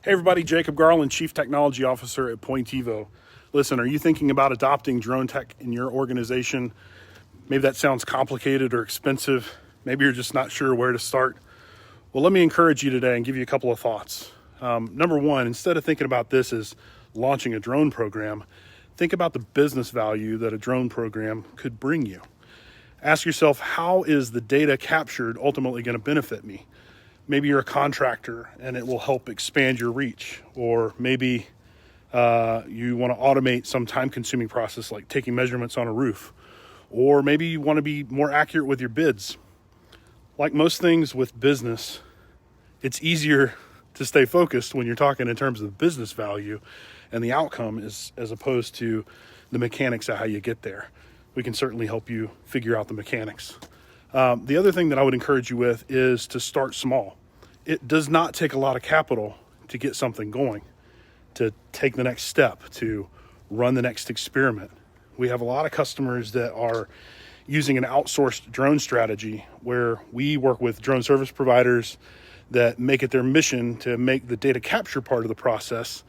Hey everybody, Jacob Garland, Chief Technology Officer at Pointivo. Listen, are you thinking about adopting drone tech in your organization? Maybe that sounds complicated or expensive. Maybe you're just not sure where to start. Well, let me encourage you today and give you a couple of thoughts. Number one, instead of thinking about this as launching a drone program, think about the business value that a drone program could bring you. Ask yourself, how is the data captured ultimately going to benefit me? Maybe you're a contractor and it will help expand your reach, or maybe you want to automate some time-consuming process like taking measurements on a roof, or maybe you want to be more accurate with your bids. Like most things with business, it's easier to stay focused when you're talking in terms of business value and the outcome as opposed to the mechanics of how you get there. We can certainly help you figure out the mechanics. The other thing that I would encourage you with is to start small. It does not take a lot of capital to get something going, to take the next step, to run the next experiment. We have a lot of customers that are using an outsourced drone strategy where we work with drone service providers that make it their mission to make the data capture part of the process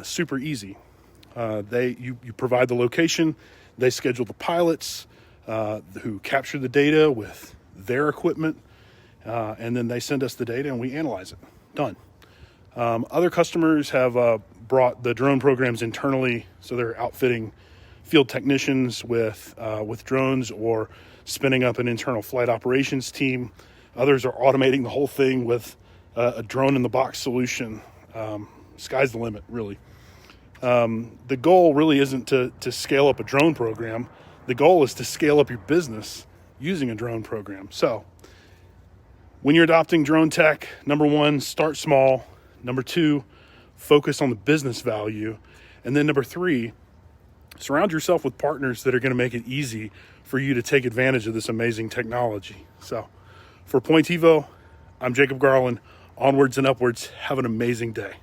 super easy. You provide the location, they schedule the pilots who capture the data with their equipment, and then they send us the data and we analyze it. Done. Other customers have brought the drone programs internally, so they're outfitting field technicians with drones or spinning up an internal flight operations team. Others are automating the whole thing with a drone-in-the-box solution. Sky's the limit, really. The goal really isn't to scale up a drone program. The goal is to scale up your business using a drone program. So when you're adopting drone tech, number one, start small. Number two, focus on the business value. And then number three, surround yourself with partners that are going to make it easy for you to take advantage of this amazing technology. So for Pointivo, I'm Jacob Garland. Onwards and upwards. Have an amazing day.